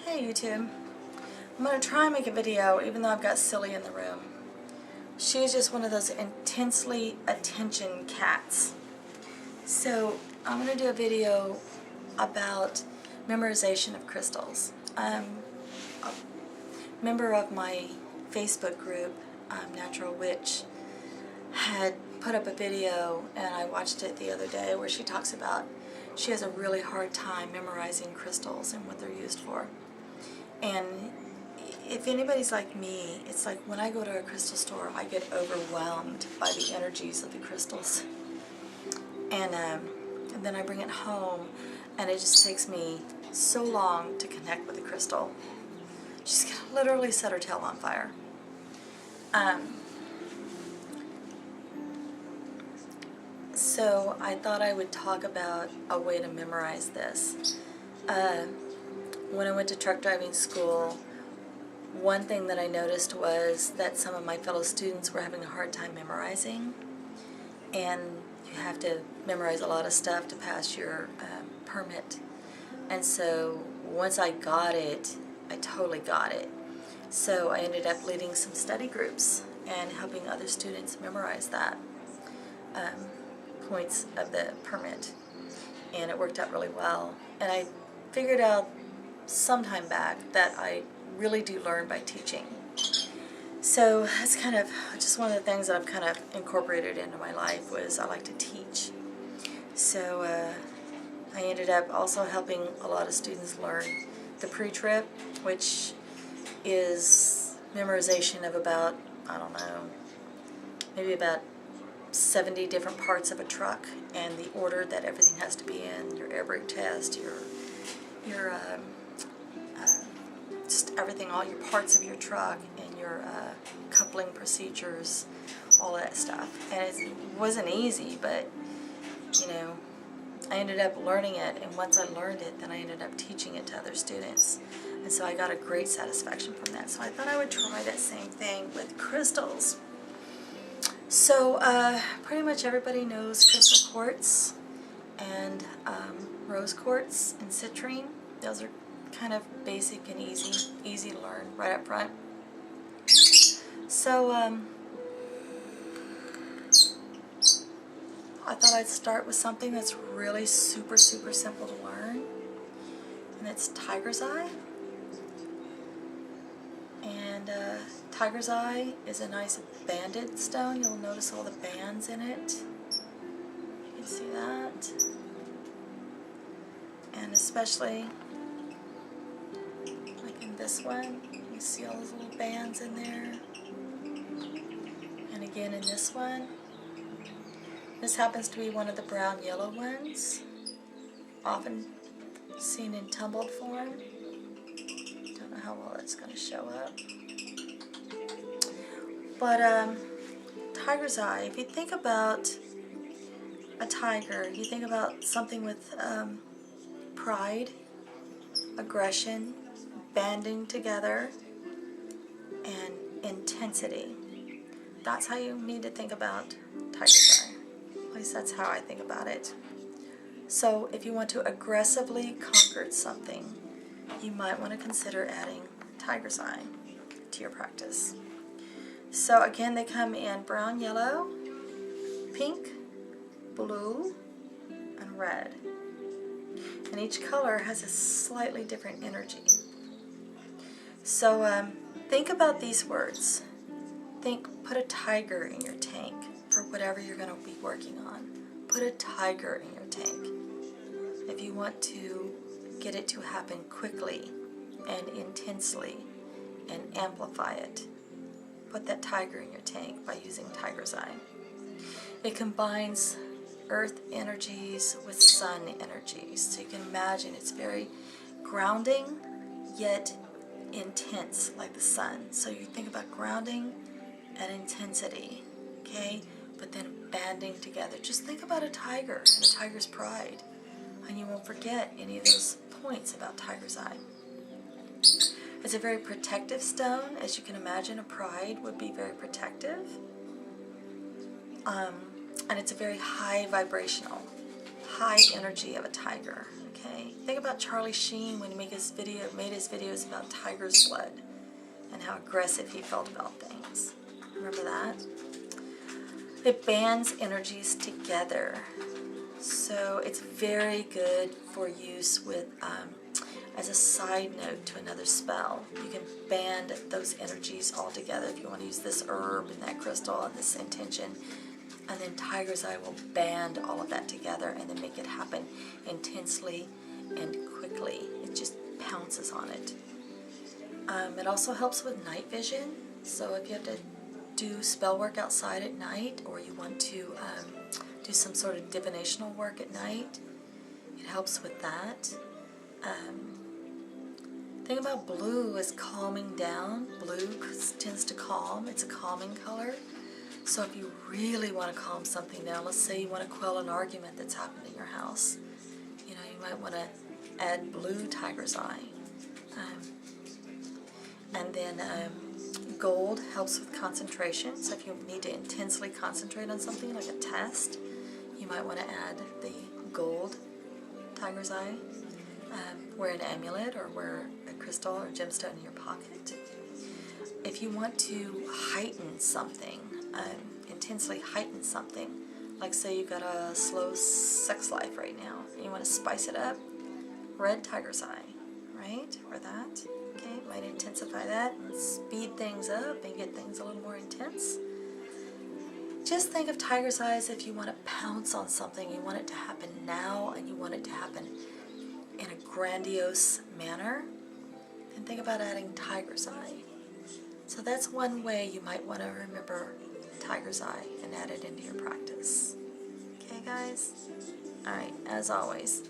Hey YouTube, I'm going to try and make a video even though I've got Silly in the room. She's just one of those intensely attention cats. So I'm going to do a video about memorization of crystals. A member of my Facebook group, Natural Witch, had put up a video and I watched it the other day where she talks about she has a really hard time memorizing crystals and what they're used for. And if anybody's like me, it's like when I go to a crystal store, I get overwhelmed by the energies of the crystals. And then I bring it home, and it just takes me so long to connect with the crystal. She's gonna literally set her tail on fire. So I thought I would talk about a way to memorize this. When I went to truck driving school, one thing that I noticed was that some of my fellow students were having a hard time memorizing, and you have to memorize a lot of stuff to pass your permit. And so once I got it, I totally got it. So I ended up leading some study groups and helping other students memorize that points of the permit, and it worked out really well. And I figured out sometime back that I really do learn by teaching. So that's kind of just one of the things that I've kind of incorporated into my life, was I like to teach. So I ended up also helping a lot of students learn the pre-trip, which is memorization of about, I don't know, maybe about 70 different parts of a truck and the order that everything has to be in, your air brake test, your just everything, all your parts of your truck, and your coupling procedures, all that stuff. And it wasn't easy, but you know, I ended up learning it, and once I learned it, then I ended up teaching it to other students, and so I got a great satisfaction from that. So I thought I would try that same thing with crystals. So pretty much everybody knows crystal quartz and rose quartz and citrine. Those are kind of basic and easy to learn right up front. So I thought I'd start with something that's really super simple to learn, and it's tiger's eye. And tiger's eye is a nice banded stone. You'll notice all the bands in it. You can see that. And especially like in this one, you see all those little bands in there. And again in this one. This happens to be one of the brown yellow ones, often seen in tumbled form. Don't know how well it's going to show up. But tiger's eye, if you think about a tiger, you think about something with pride, aggression, banding together, and intensity. That's how you need to think about tiger's eye. At least that's how I think about it. So if you want to aggressively conquer something, you might want to consider adding tiger's eye to your practice. So again, they come in brown, yellow, pink, blue, and red. And each color has a slightly different energy. So think about these words. Put a tiger in your tank for whatever you're going to be working on. Put a tiger in your tank. If you want to get it to happen quickly and intensely and amplify it, put that tiger in your tank by using tiger's eye. It combines earth energies with sun energies. So you can imagine it's very grounding yet intense like the sun. So you think about grounding and intensity, okay? But then banding together. Just think about a tiger and a tiger's pride, and you won't forget any of those points about tiger's eye. It's a very protective stone. As you can imagine, a pride would be very protective. And it's a very high vibrational, high energy of a tiger, okay? Okay, think about Charlie Sheen when he made his videos about tiger's blood and how aggressive he felt about things. Remember that? It bands energies together. So it's very good for use with as a side note to another spell. You can band those energies all together if you want to use this herb and that crystal and this intention. And then Tiger's Eye will band all of that together and then make it happen intensely and quickly. It just pounces on it. It also helps with night vision. So if you have to do spell work outside at night, or you want to do some sort of divinational work at night, it helps with that. Thing about blue is calming down. Blue tends to calm. It's a calming color. So if you really want to calm something down, let's say you want to quell an argument that's happened in your house, you know, you might want to add blue Tiger's Eye. And then gold helps with concentration. So if you need to intensely concentrate on something like a test, you might want to add the gold Tiger's Eye. Wear an amulet or wear a crystal or gemstone in your pocket. If you want to heighten something, intensely heighten something, like say you've got a slow sex life right now and you want to spice it up, red Tiger's Eye, right? Or that. Okay, might intensify that and speed things up and get things a little more intense. Just think of Tiger's Eyes if you want to pounce on something, you want it to happen now and you want it to happen in a grandiose manner, and think about adding Tiger's Eye. So that's one way you might want to remember Tiger's Eye and add it into your practice. Okay, guys? Alright, as always,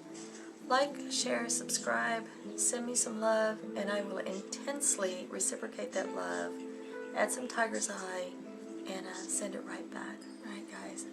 like, share, subscribe, send me some love, and I will intensely reciprocate that love, add some Tiger's Eye, and send it right back. Alright, guys?